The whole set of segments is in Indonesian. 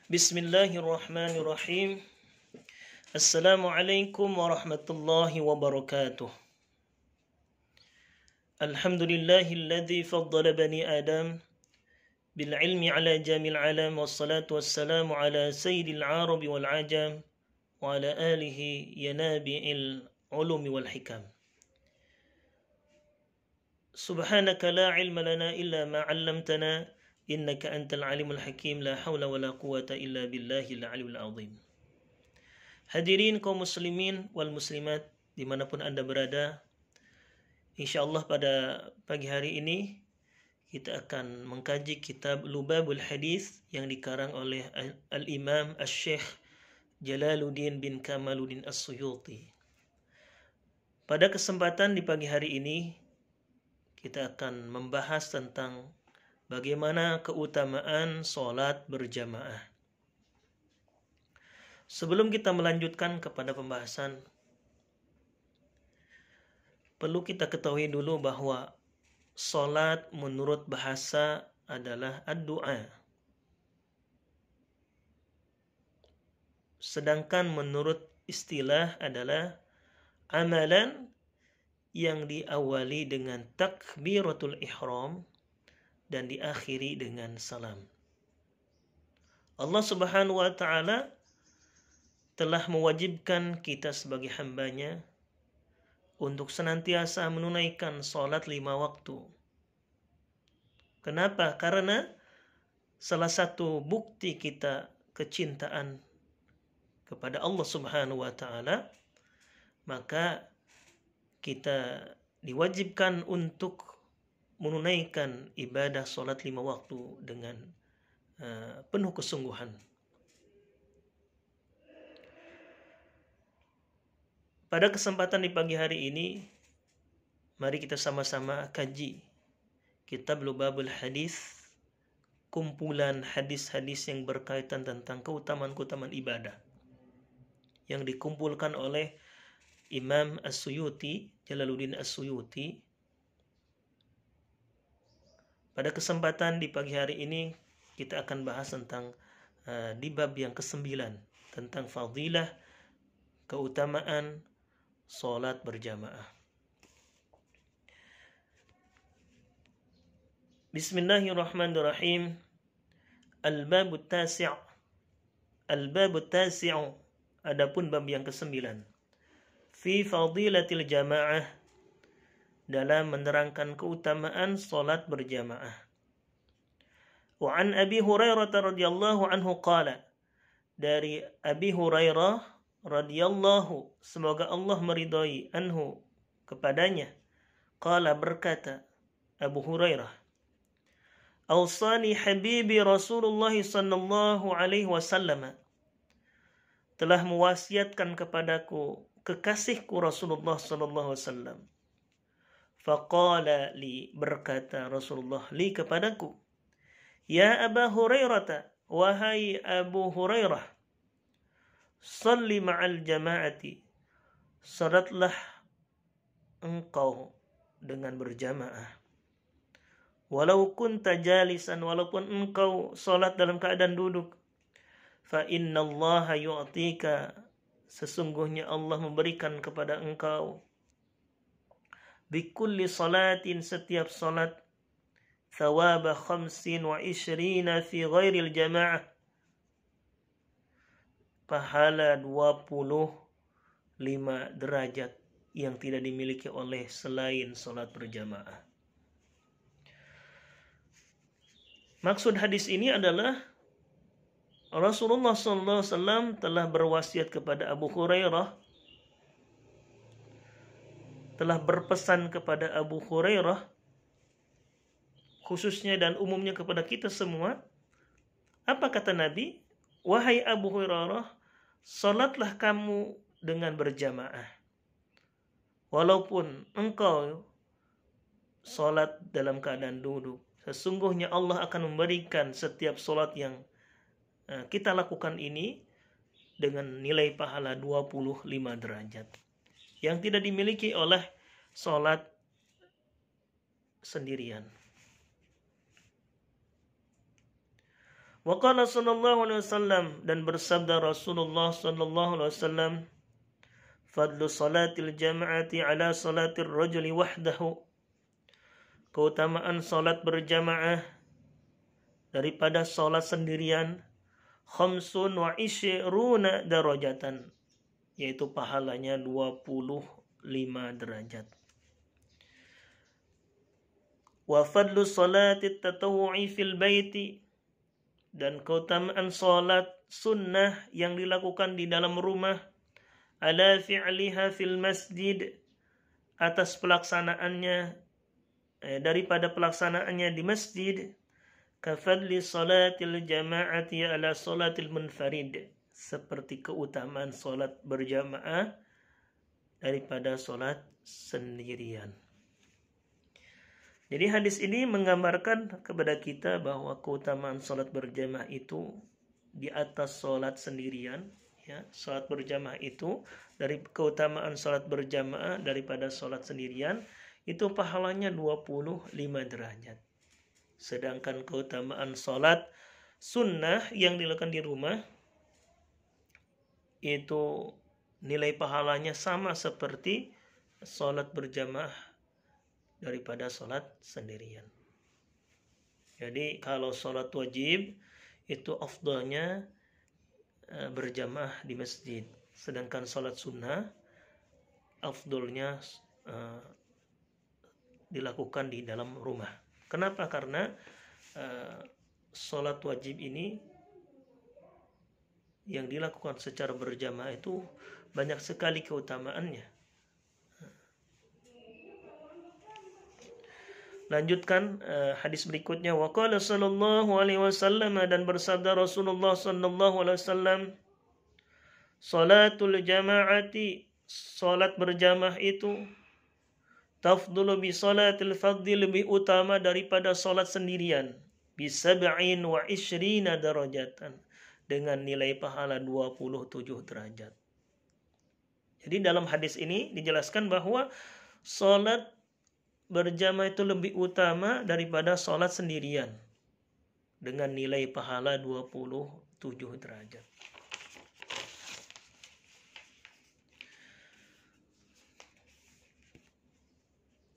Bismillahirrahmanirrahim. Assalamualaikum warahmatullahi wabarakatuh. Alhamdulillahilladzi faddala bani Adam bil ilmi ala jamil alam wassalatu wassalamu ala sayyidil arabi wal ajam wa ala alihi yanabi'il ulumi wal hikam. Subhanaka la ilma lana illa ma 'allamtana innaka antal alimul hakim, la hawla wa la quwata illa billahil aliyul azim. Hadirin kaum muslimin wal muslimat dimanapun Anda berada, insyaallah pada pagi hari ini kita akan mengkaji kitab Lubabul Hadis yang dikarang oleh Al-Imam Asy-Syaikh Jalaluddin bin Kamaluddin As-Suyuti. Pada kesempatan di pagi hari ini kita akan membahas tentang bagaimana keutamaan sholat berjamaah. Sebelum kita melanjutkan kepada pembahasan, perlu kita ketahui dulu bahwa sholat menurut bahasa adalah ad-du'a. Sedangkan menurut istilah adalah amalan yang diawali dengan takbiratul ihram dan diakhiri dengan salam. Allah Subhanahu wa ta'ala telah mewajibkan kita sebagai hambanya untuk senantiasa menunaikan sholat 5 waktu. Kenapa? Karena salah satu bukti kita kecintaan kepada Allah Subhanahu wa ta'ala, maka kita diwajibkan untuk menunaikan ibadah sholat 5 waktu dengan penuh kesungguhan. Pada kesempatan di pagi hari ini, mari kita sama-sama kaji kitab Lubabul Hadis, kumpulan hadis-hadis yang berkaitan tentang keutamaan-keutamaan ibadah yang dikumpulkan oleh Imam As-Suyuti, Jalaluddin As-Suyuti. Pada kesempatan di pagi hari ini kita akan bahas tentang di bab yang ke-9 tentang fadilah keutamaan sholat berjamaah. Bismillahirrahmanirrahim. Al-babut tasi'. Al-babut tasi', adapun bab yang ke-9. Fi fadilatil jamaah, dalam menerangkan keutamaan salat berjamaah. Wa an Abi Hurairah radhiyallahu anhu qala, dari Abi Hurairah radhiyallahu, semoga Allah meridhai, anhu, kepadanya, qala, berkata Abu Hurairah, awsani habibi Rasulullah sallallahu alaihi wasallam, telah mewasiatkan kepadaku kekasihku Rasulullah sallallahu alaihi wasallam. Faqala li, berkata Rasulullah li kepadaku, ya Aba Hurairah, wahai Abu Hurairah, salli ma'al jama'ati, salatlah engkau dengan berjamaah. Walau kunta jalisan, walaupun engkau salat dalam keadaan duduk. Fa innallaha yu'tika, sesungguhnya Allah memberikan kepada engkau, bikulli salatin, setiap salat, thawaba 25 fi ghairil jamaah, pahala 25 derajat yang tidak dimiliki oleh selain salat berjamaah. Maksud hadis ini adalah Rasulullah SAW telah berwasiat kepada Abu Hurairah, telah berpesan kepada Abu Hurairah, khususnya dan umumnya kepada kita semua. Apa kata Nabi? Wahai Abu Hurairah, salatlah kamu dengan berjamaah. Walaupun engkau salat dalam keadaan duduk, sesungguhnya Allah akan memberikan setiap salat yang kita lakukan ini dengan nilai pahala 25 derajat yang tidak dimiliki oleh sholat sendirian. Wa qala sallallahu alaihi wasallam, dan bersabda Rasulullah sallallahu alaihi wasallam, fadlu salatil jama'ati ala salatir rajuli wahdahu, keutamaan salat berjamaah daripada salat sendirian, khamsun wa isyruna darajatan, yaitu pahalanya 25 derajat. Wa fadlu salatit tatawu'i fil baiti, dan keutamaan salat sunnah yang dilakukan di dalam rumah, ala fi'liha fil masjid, atas pelaksanaannya daripada pelaksanaannya di masjid, kafadli salatil jama'ati ala salatil munfarid, seperti keutamaan salat berjamaah daripada salat sendirian. Jadi hadis ini menggambarkan kepada kita bahwa keutamaan salat berjamaah itu di atas salat sendirian, ya. Salat berjamaah itu, dari keutamaan salat berjamaah daripada salat sendirian itu pahalanya 25 derajat. Sedangkan keutamaan salat sunnah yang dilakukan di rumah itu nilai pahalanya sama seperti salat berjamaah daripada salat sendirian. Jadi kalau salat wajib itu afdalnya berjamaah di masjid, sedangkan salat sunnah afdalnya dilakukan di dalam rumah. Kenapa? Karena salat wajib ini yang dilakukan secara berjamaah itu banyak sekali keutamaannya. Lanjutkan hadis berikutnya, wa qala sallallahu alaihi wasallam, dan bersabda Rasulullah sallallahu alaihi wasallam, salatul jama'ati, salat berjamaah itu, tafdulu bi salatil fadli, lebih utama daripada salat sendirian, bi sab'in wa ishrina darajatan, dengan nilai pahala 27 derajat. Jadi dalam hadis ini dijelaskan bahwa salat berjamaah itu lebih utama daripada sholat sendirian dengan nilai pahala 27 derajat.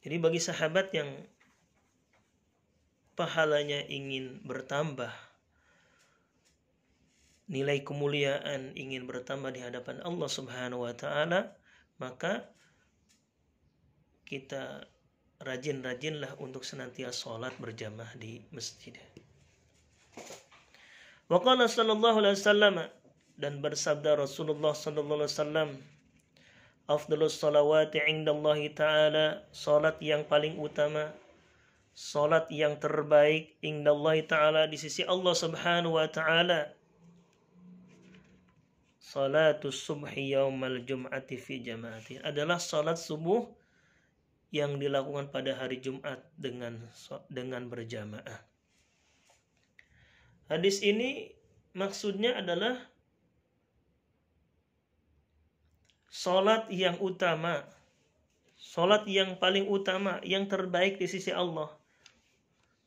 Jadi bagi sahabat yang pahalanya ingin bertambah, nilai kemuliaan ingin bertambah di hadapan Allah Subhanahu wa taala, maka kita rajin-rajinlah untuk senantiasa sholat berjamaah di masjid. Wa qala sallallahu alaihi wasallam, dan bersabda Rasulullah sallallahu alaihi wasallam, afdhalus salawati indallahi ta'ala, salat yang paling utama, salat yang terbaik indallahi ta'ala, di sisi Allah Subhanahu wa taala, salatus subhi yaumal jum'ati fi jama'ati, adalah salat subuh yang dilakukan pada hari Jumat dengan berjamaah. Hadis ini maksudnya adalah salat yang utama, salat yang paling utama, yang terbaik di sisi Allah,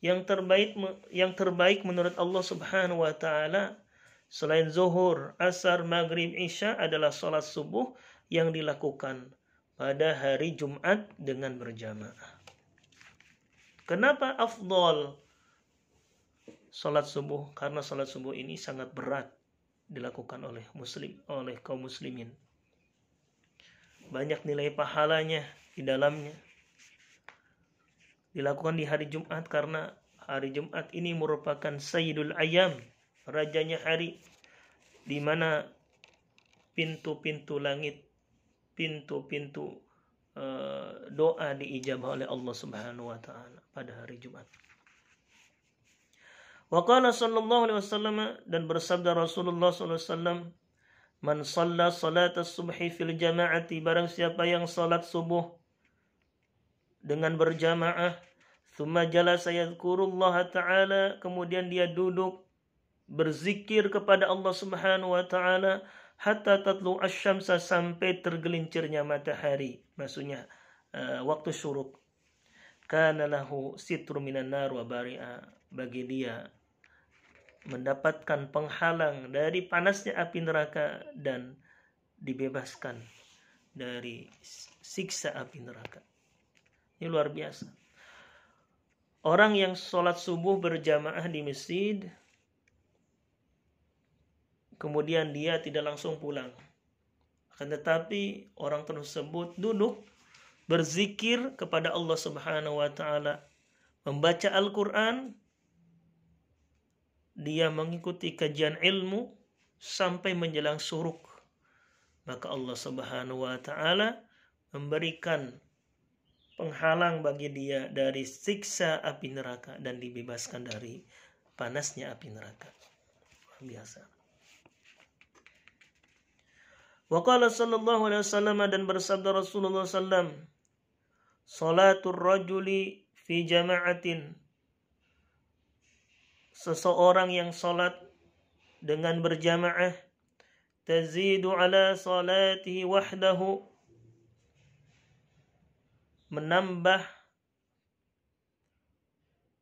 yang terbaik menurut Allah Subhanahu wa taala selain zuhur, asar, maghrib, isya adalah salat subuh yang dilakukan pada hari Jumat dengan berjamaah. Kenapa afdal salat subuh? Karena salat subuh ini sangat berat dilakukan oleh kaum muslimin. Banyak nilai pahalanya di dalamnya. Dilakukan di hari Jumat karena hari Jumat ini merupakan Sayyidul Ayyam, rajanya hari, di mana pintu-pintu langit, pintu-pintu doa diijabah oleh Allah Subhanahu wa taala pada hari Jumat. Wa qala sallallahu alaihi wasallam, dan bersabda Rasulullah sallallahu alaihi wasallam, man shalla salatas subhi fil jama'ati, barang siapa yang salat subuh dengan berjamaah, thumma jalasa yadhkurullaha ta'ala, kemudian dia duduk berzikir kepada Allah Subhanahu wa taala, hatta tatlu asy-syamsa, sampai tergelincirnya matahari, maksudnya waktu syuruk, kana lahu sitru minan nar wa bari'a, bagi dia mendapatkan penghalang dari panasnya api neraka dan dibebaskan dari siksa api neraka. Ini luar biasa. Orang yang sholat subuh berjamaah di masjid, kemudian dia tidak langsung pulang, akan tetapi orang tersebut duduk berzikir kepada Allah Subhanahu wa taala, membaca Al-Qur'an, dia mengikuti kajian ilmu sampai menjelang syuruk, maka Allah Subhanahu wa taala memberikan penghalang bagi dia dari siksa api neraka dan dibebaskan dari panasnya api neraka. Luar biasa. Wa qala sallallahu alaihi wasallam, dan bersabda Rasulullah sallam, salatul rajuli fi jama'atin, seseorang yang salat dengan berjamaah, tazidu ala salatihi wahdahu, menambah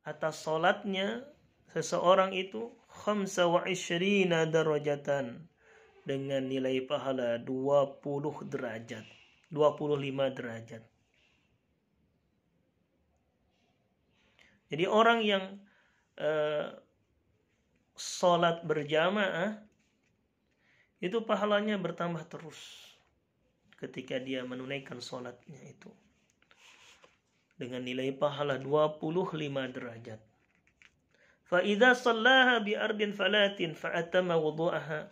atas salatnya seseorang itu 25 darajatan, dengan nilai pahala 20 derajat, 25 derajat. Jadi orang yang sholat berjamaah itu pahalanya bertambah terus ketika dia menunaikan sholatnya itu, dengan nilai pahala 25 derajat. Fa idza shallaha bi ardin falatin fa atamma wudu'aha,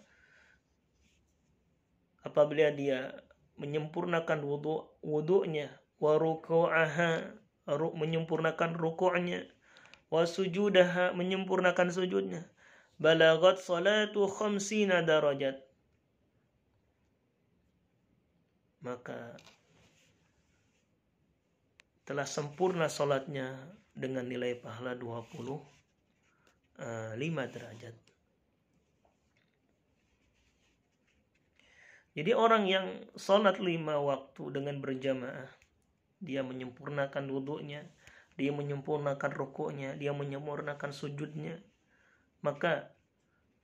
apabila dia menyempurnakan wudu'nya, wa ruku'aha, menyempurnakan ruku'nya, wa sujudaha, menyempurnakan sujudnya, balagat salatu 50 darajat, maka telah sempurna salatnya dengan nilai pahala 25 derajat. Jadi orang yang salat 5 waktu dengan berjamaah, dia menyempurnakan wudunya, dia menyempurnakan rukuknya, dia menyempurnakan sujudnya, maka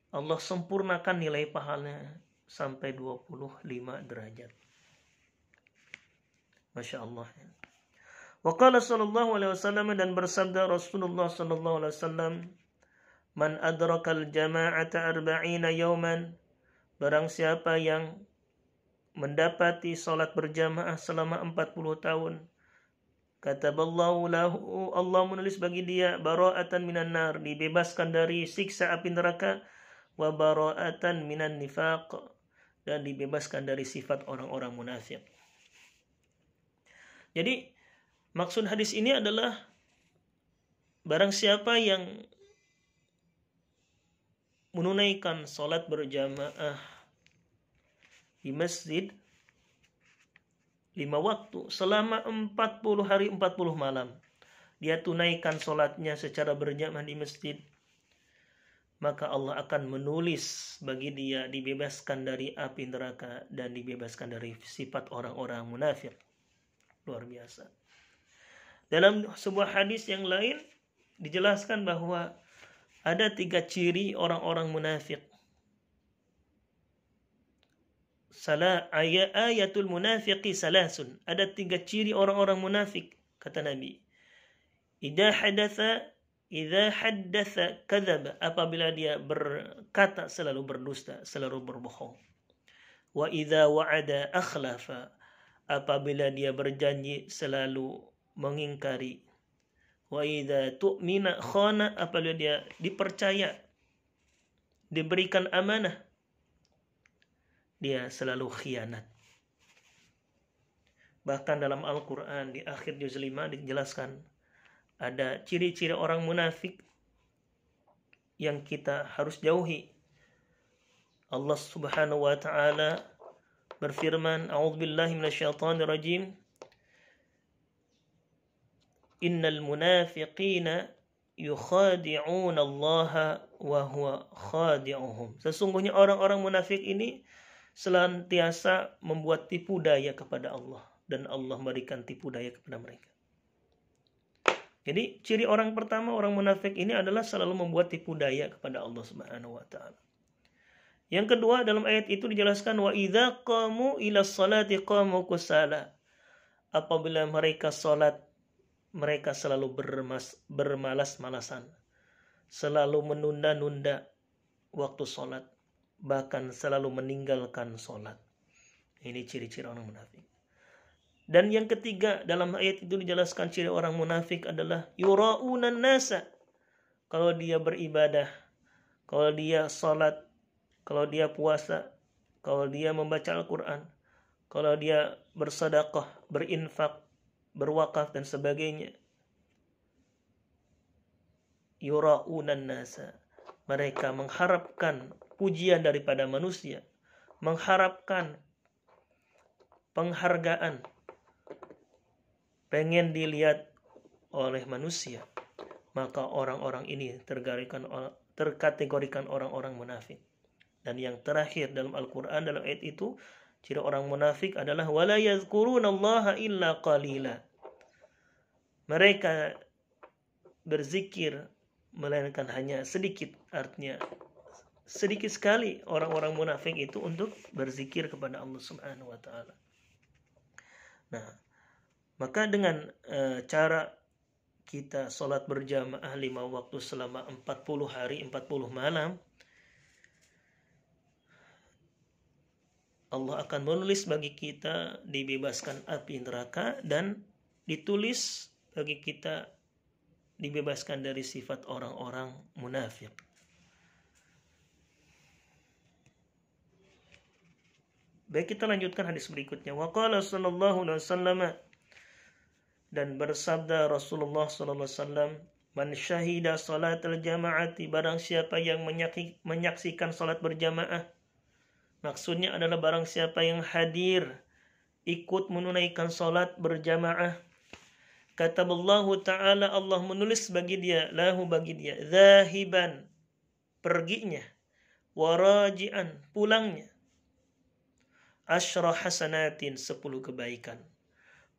Allah sempurnakan nilai pahalanya sampai 25 derajat. Masya Allah. Wa qala sallallahu alaihi wasallam, dan bersabda Rasulullah sallallahu alaihi wasallam, man adrakal jama'ata 40 yawman, barang siapa yang mendapati salat berjamaah selama 40 tahun, kataballahu lahu, Allah menulis bagi dia bara'atan minan nar, dibebaskan dari siksa api neraka, wa bara'atan minan nifaq, dan dibebaskan dari sifat orang-orang munafik. Jadi maksud hadis ini adalah barang siapa yang menunaikan salat berjamaah di masjid 5 waktu selama 40 hari 40 malam, dia tunaikan sholatnya secara berjamaah di masjid, maka Allah akan menulis bagi dia dibebaskan dari api neraka dan dibebaskan dari sifat orang-orang munafik. Luar biasa. Dalam sebuah hadis yang lain dijelaskan bahwa ada 3 ciri orang-orang munafik. Ayatul munafiqi salasun, ada 3 ciri orang-orang munafik, kata Nabi. Idza haddatsa kadzaba, apabila dia berkata selalu berdusta, selalu berbohong. Wa idza wa'ada akhlafa, apabila dia berjanji selalu mengingkari. Wa idza tu'mina khana, apabila dia dipercaya, diberikan amanah, dia selalu khianat. Bahkan dalam Al-Quran di akhir juz 5 dijelaskan ada ciri-ciri orang munafik yang kita harus jauhi. Allah Subhanahu wa taala berfirman, a'udzubillahi minasyaitonirrajim, innal munafiqina yukhadi'una Allah wa huwa khadi'uhum. Sesungguhnya orang-orang munafik ini senantiasa membuat tipu daya kepada Allah, dan Allah memberikan tipu daya kepada mereka. Jadi ciri orang pertama, orang munafik ini adalah selalu membuat tipu daya kepada Allah Subhanahu wa taala. Yang kedua, dalam ayat itu dijelaskan wa idza qamu ila sholati qamu kusala. Apabila mereka salat, mereka selalu bermalas-malasan, selalu menunda-nunda waktu salat, bahkan selalu meninggalkan salat. Ini ciri-ciri orang munafik. Dan yang ketiga, dalam ayat itu dijelaskan ciri orang munafik adalah yura'unan nasa. Kalau dia beribadah, kalau dia salat, kalau dia puasa, kalau dia membaca Al-Quran, kalau dia bersedekah, berinfak, berwakaf dan sebagainya. Yura'unan nasa. Mereka mengharapkan pujian daripada manusia, mengharapkan penghargaan, pengen dilihat oleh manusia. Maka orang-orang ini terkategorikan orang-orang munafik. Dan yang terakhir dalam Al-Quran, dalam ayat itu, ciri orang munafik adalah wala yazkurunallaha illa qalila. Mereka berzikir melainkan hanya sedikit. Artinya sedikit sekali orang-orang munafik itu untuk berzikir kepada Allah Subhanahu wa taala. Nah, maka dengan cara kita sholat berjamaah 5 waktu selama 40 hari 40 malam, Allah akan menulis bagi kita dibebaskan api neraka dan ditulis bagi kita dibebaskan dari sifat orang-orang munafik. Baik, kita lanjutkan hadis berikutnya. Wa qala sallallahu alaihi wasallam, dan bersabda Rasulullah sallallahu alaihi wasallam, man syahida salatal jama'ati, barang siapa yang menyaksikan salat berjamaah. Maksudnya adalah barang siapa yang hadir ikut menunaikan salat berjamaah. Kataballahu ta'ala, Allah menulis bagi dia, lahu bagi dia, zahiban, perginya, waraji'an, pulangnya, asyra hasanatin, 10 kebaikan,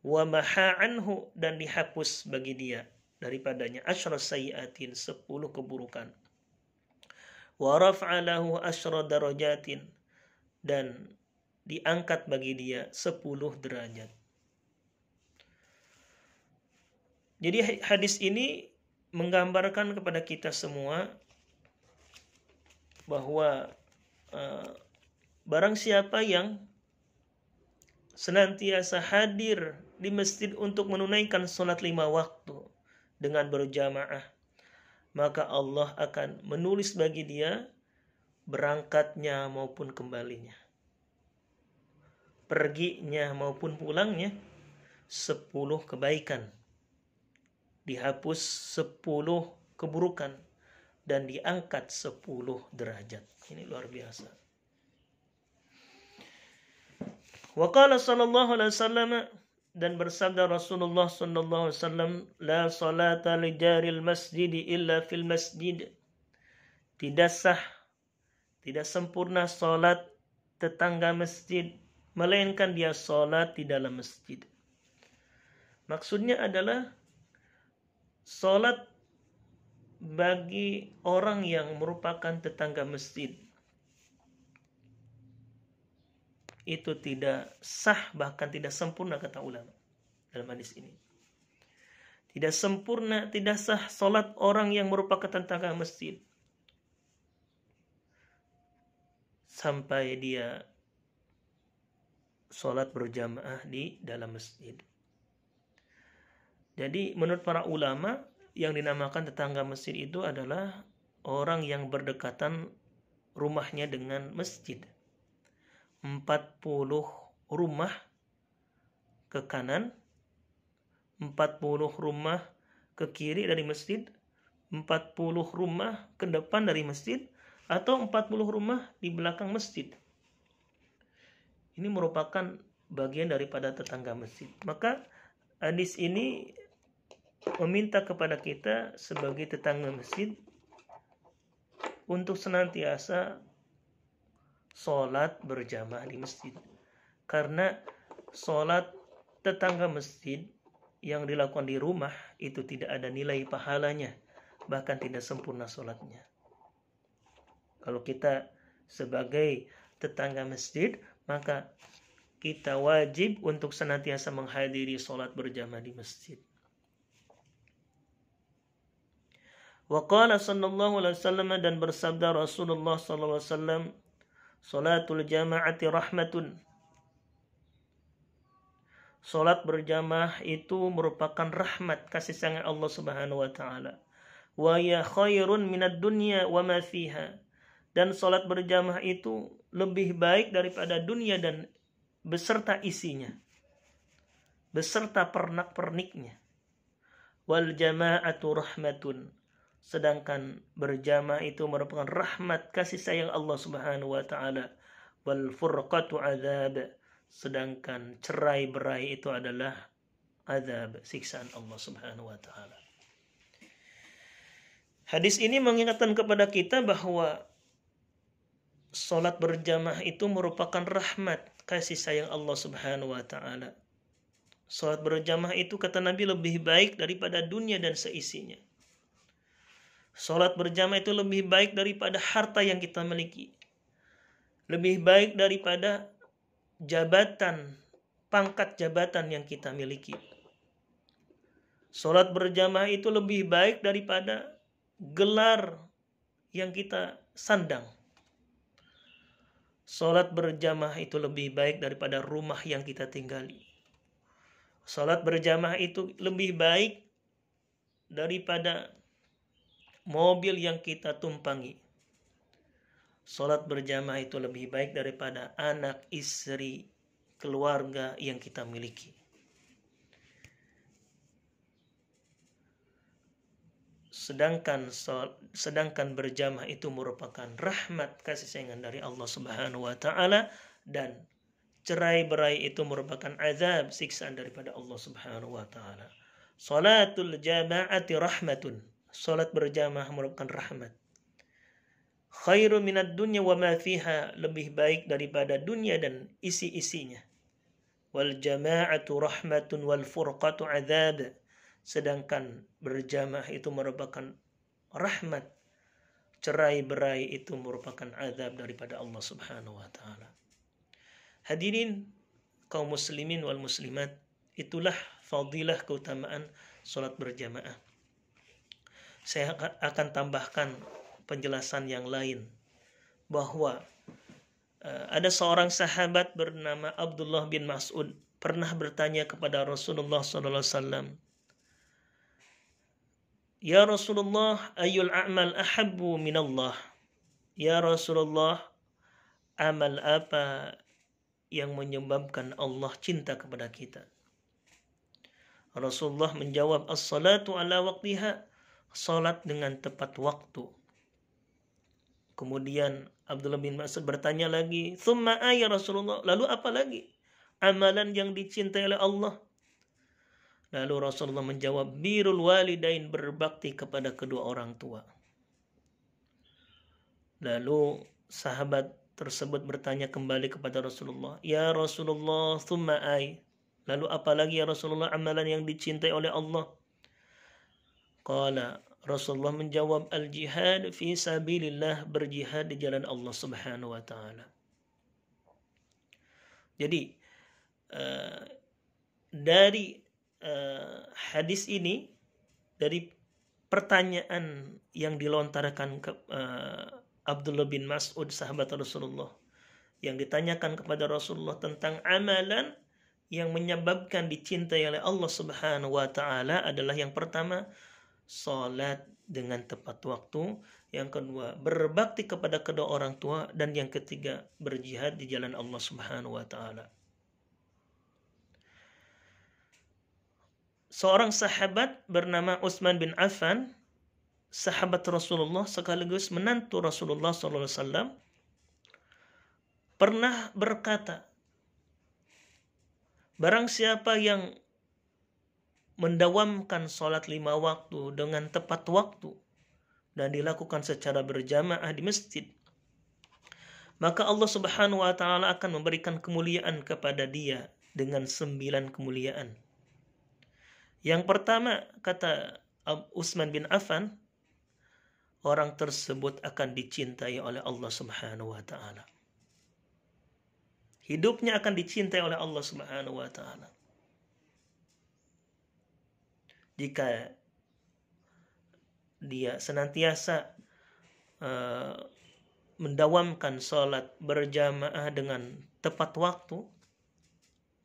wa maha anhu, dan dihapus bagi dia daripadanya asyra sayyiatin, 10 keburukan, wa raf'a lahu asyra darajatin, dan diangkat bagi dia 10 derajat. Jadi hadis ini menggambarkan kepada kita semua bahwa barang siapa yang senantiasa hadir di masjid untuk menunaikan sholat 5 waktu dengan berjamaah, maka Allah akan menulis bagi dia berangkatnya maupun kembalinya, perginya maupun pulangnya, 10 kebaikan, dihapus 10 keburukan, dan diangkat 10 derajat. Ini luar biasa. Wa qala sallallahu alaihi wasallam, dan bersabda Rasulullah sallallahu alaihi wasallam, la salata li jaril masjid illa fil masjid. Tidak sah, tidak sempurna salat tetangga masjid melainkan dia salat di dalam masjid. Maksudnya adalah salat bagi orang yang merupakan tetangga masjid itu tidak sah, bahkan tidak sempurna, kata ulama dalam hadis ini. Tidak sempurna, tidak sah salat orang yang merupakan tetangga masjid sampai dia salat berjamaah di dalam masjid. Jadi menurut para ulama, yang dinamakan tetangga masjid itu adalah orang yang berdekatan rumahnya dengan masjid. 40 rumah ke kanan, 40 rumah ke kiri dari masjid, 40 rumah ke depan dari masjid, atau 40 rumah di belakang masjid. Ini merupakan bagian daripada tetangga masjid. Maka hadis ini meminta kepada kita sebagai tetangga masjid untuk senantiasa sholat berjamaah di masjid. Karena sholat tetangga masjid yang dilakukan di rumah itu tidak ada nilai pahalanya, bahkan tidak sempurna sholatnya. Kalau kita sebagai tetangga masjid, maka kita wajib untuk senantiasa menghadiri sholat berjamaah di masjid. Wa qala sallallahu alaihi wasallam, dan bersabda Rasulullah sallallahu alaihi wasallam, salatul jama'ati rahmatun. Salat berjamaah itu merupakan rahmat, kasih sayang Allah Subhanahu wa taala. Wa ya khairun minad dunya wa ma fiha. Dan salat berjamaah itu lebih baik daripada dunia dan beserta isinya, beserta pernak-perniknya. Wal jama'atu rahmatun. Sedangkan berjamaah itu merupakan rahmat, kasih sayang Allah Subhanahu wa taala. Wal furqatu adzab. Sedangkan cerai-berai itu adalah azab, siksaan Allah Subhanahu wa taala. Hadis ini mengingatkan kepada kita bahwa salat berjamaah itu merupakan rahmat, kasih sayang Allah Subhanahu wa taala. Salat berjamaah itu kata Nabi lebih baik daripada dunia dan seisinya. Salat berjamaah itu lebih baik daripada harta yang kita miliki. Lebih baik daripada jabatan, pangkat jabatan yang kita miliki. Salat berjamaah itu lebih baik daripada gelar yang kita sandang. Salat berjamaah itu lebih baik daripada rumah yang kita tinggali. Salat berjamaah itu lebih baik daripada mobil yang kita tumpangi. Salat berjamaah itu lebih baik daripada anak, istri, keluarga yang kita miliki. Sedangkan berjamaah itu merupakan rahmat, kasih sayang dari Allah Subhanahu wa taala, dan cerai-berai itu merupakan azab, siksaan daripada Allah Subhanahu wa taala. Salatul jama'ati rahmatun. Salat berjamaah merupakan rahmat. Khairu minad dunya wa ma fiha, lebih baik daripada dunia dan isi-isinya. Wal jama'atu rahmatun wal furqatu adzab. Sedangkan berjamaah itu merupakan rahmat, cerai-berai itu merupakan azab daripada Allah Subhanahu wa taala. Hadirin kaum muslimin wal muslimat, itulah fadilah keutamaan salat berjamaah. Saya akan tambahkan penjelasan yang lain bahwa ada seorang sahabat bernama Abdullah bin Mas'ud pernah bertanya kepada Rasulullah SAW, "Ya Rasulullah, ayyul a'mal ahabbu minallah?" Ya Rasulullah, amal apa yang menyebabkan Allah cinta kepada kita? Rasulullah menjawab, "As-salatu ala waqtiha." Salat dengan tepat waktu. Kemudian Abdullah bin Mas'ud bertanya lagi, "Tsumma ya Rasulullah?" Lalu apa lagi amalan yang dicintai oleh Allah? Lalu Rasulullah menjawab, "Birrul walidain," berbakti kepada kedua orang tua. Lalu sahabat tersebut bertanya kembali kepada Rasulullah, "Ya Rasulullah, tsumma ay?" Lalu apa lagi ya Rasulullah amalan yang dicintai oleh Allah? Qala, Rasulullah menjawab, al-jihad fi sabilillah, berjihad di jalan Allah Subhanahu wa taala. Jadi dari hadis ini, dari pertanyaan yang dilontarkan ke Abdullah bin Mas'ud, sahabat Rasulullah, yang ditanyakan kepada Rasulullah tentang amalan yang menyebabkan dicintai oleh Allah Subhanahu wa taala adalah yang pertama, salat dengan tepat waktu, yang kedua berbakti kepada kedua orang tua, dan yang ketiga berjihad di jalan Allah Subhanahu wa taala. Seorang sahabat bernama Utsman bin Affan, sahabat Rasulullah sekaligus menantu Rasulullah SAW, pernah berkata, barang siapa yang mendawamkan sholat 5 waktu dengan tepat waktu dan dilakukan secara berjamaah di masjid, maka Allah Subhanahu wa taala akan memberikan kemuliaan kepada dia dengan 9 kemuliaan. Yang pertama, kata Utsman bin Affan, orang tersebut akan dicintai oleh Allah Subhanahu wa taala. Hidupnya akan dicintai oleh Allah Subhanahu wa taala. Jika dia senantiasa mendawamkan sholat berjamaah dengan tepat waktu,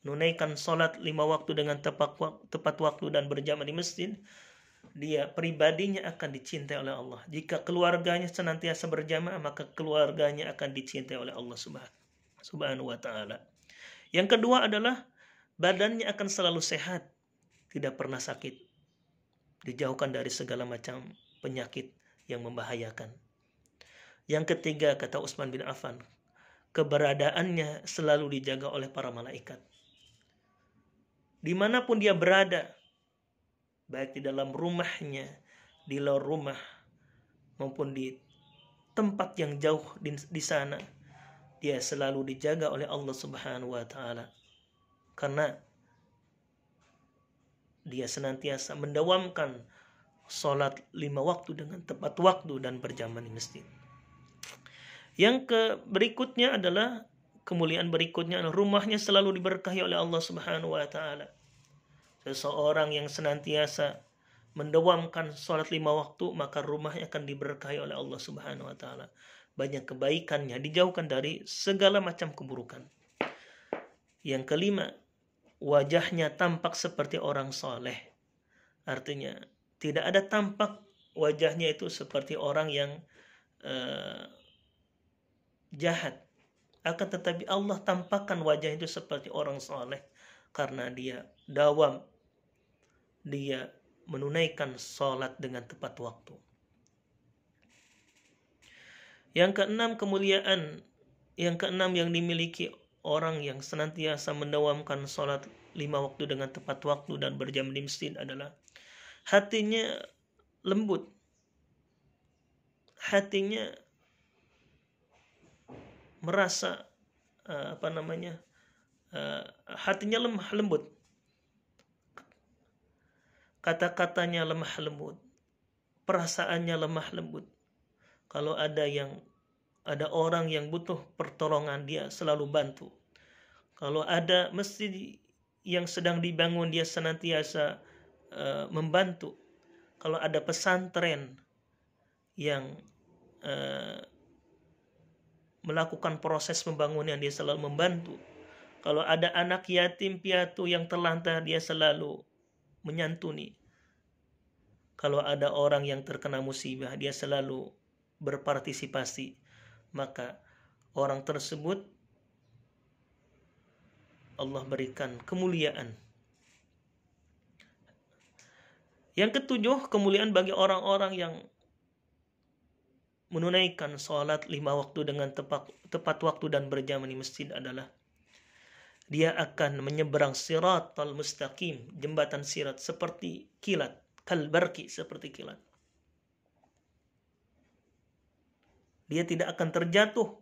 menunaikan sholat 5 waktu dengan tepat waktu dan berjamaah di masjid, dia pribadinya akan dicintai oleh Allah. Jika keluarganya senantiasa berjamaah, maka keluarganya akan dicintai oleh Allah Subhanahu wa taala. Yang kedua adalah badannya akan selalu sehat, tidak pernah sakit, dijauhkan dari segala macam penyakit yang membahayakan. Yang ketiga, kata Utsman bin Affan, keberadaannya selalu dijaga oleh para malaikat. Dimanapun dia berada, baik di dalam rumahnya, di luar rumah, maupun di tempat yang jauh di sana, dia selalu dijaga oleh Allah Subhanahu wa taala. Karena dia senantiasa mendawamkan sholat 5 waktu dengan tepat waktu dan berjamaah di masjid. Yang berikutnya adalah kemuliaan berikutnya adalah rumahnya selalu diberkahi oleh Allah Subhanahu wa taala. Seseorang yang senantiasa mendawamkan sholat 5 waktu, maka rumahnya akan diberkahi oleh Allah Subhanahu wa taala. Banyak kebaikannya, dijauhkan dari segala macam keburukan. Yang kelima, wajahnya tampak seperti orang soleh. Artinya tidak ada tampak wajahnya itu seperti orang yang jahat. Akan tetapi Allah tampakkan wajah itu seperti orang soleh, karena dia dawam, dia menunaikan sholat dengan tepat waktu. Yang keenam, kemuliaan yang keenam yang dimiliki orang yang senantiasa mendawamkan sholat 5 waktu dengan tepat waktu dan berjamaah di masjid adalah hatinya lembut, hatinya merasa hatinya lemah lembut, kata-katanya lemah lembut, perasaannya lemah lembut. Kalau ada orang yang butuh pertolongan, dia selalu bantu. Kalau ada masjid yang sedang dibangun, dia senantiasa membantu. Kalau ada pesantren yang melakukan proses pembangunan, dia selalu membantu. Kalau ada anak yatim piatu yang terlantar, dia selalu menyantuni. Kalau ada orang yang terkena musibah, dia selalu berpartisipasi. Maka orang tersebut Allah berikan kemuliaan. Yang ketujuh, kemuliaan bagi orang-orang yang menunaikan sholat 5 waktu dengan tepat waktu dan berjamaah di masjid adalah dia akan menyeberang siratal mustaqim, jembatan sirat, seperti kilat, kalbarki, seperti kilat. Dia tidak akan terjatuh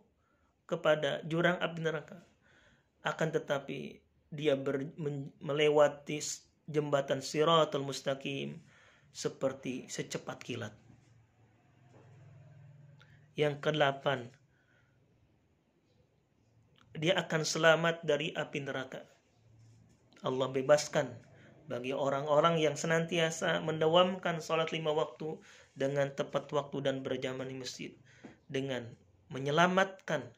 kepada jurang api neraka, akan tetapi dia melewati jembatan siratal mustaqim seperti secepat kilat. Yang ke-8, dia akan selamat dari api neraka. Allah bebaskan bagi orang-orang yang senantiasa mendawamkan sholat 5 waktu dengan tepat waktu dan berjamaah di masjid, dengan menyelamatkan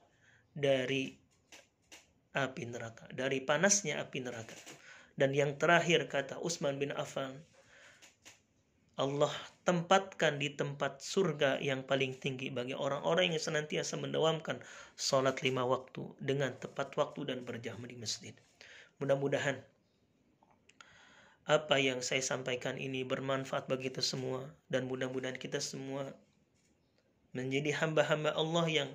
dari api neraka, dari panasnya api neraka. Dan yang terakhir, kata Utsman bin Affan, Allah tempatkan di tempat surga yang paling tinggi bagi orang-orang yang senantiasa mendawamkan sholat 5 waktu dengan tepat waktu dan berjamaah di masjid. Mudah-mudahan apa yang saya sampaikan ini bermanfaat bagi kita semua, dan mudah-mudahan kita semua menjadi hamba-hamba Allah yang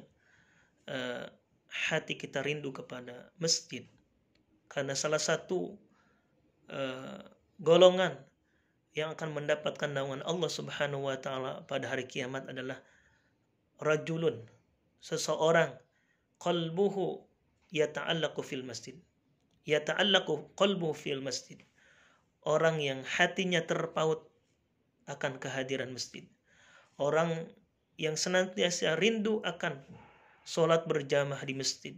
hati kita rindu kepada masjid. Karena salah satu golongan yang akan mendapatkan naungan Allah Subhanahu wa taala pada hari kiamat adalah rajulun, seseorang, qalbuhu yata'allaqu fil masjid. Yata'allaqu qalbuhu fil masjid. orang yang hatinya terpaut akan kehadiran masjid, orang yang senantiasa rindu akan sholat berjamaah di masjid,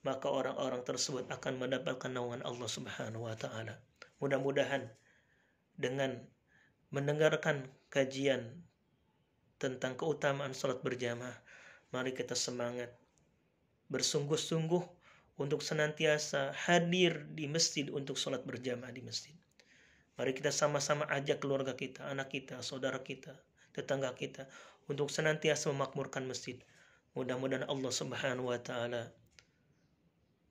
maka orang-orang tersebut akan mendapatkan naungan Allah Subhanahu wa taala. Mudah-mudahan dengan mendengarkan kajian tentang keutamaan sholat berjamaah, mari kita semangat bersungguh-sungguh untuk senantiasa hadir di masjid untuk sholat berjamaah di masjid. Mari kita sama-sama ajak keluarga kita, anak kita, saudara kita, tetangga kita untuk senantiasa memakmurkan masjid. Mudah-mudahan Allah Subhanahu wa taala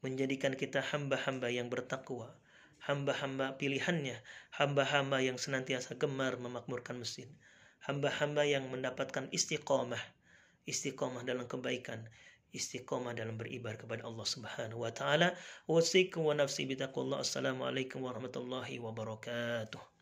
menjadikan kita hamba-hamba yang bertakwa, hamba-hamba pilihannya, hamba-hamba yang senantiasa gemar memakmurkan masjid, hamba-hamba yang mendapatkan istiqomah dalam kebaikan, istiqomah dalam beribadah kepada Allah Subhanahu wa taala. Wasikum wa nafsi bitaqullah. Assalamualaikum warahmatullahi wabarakatuh.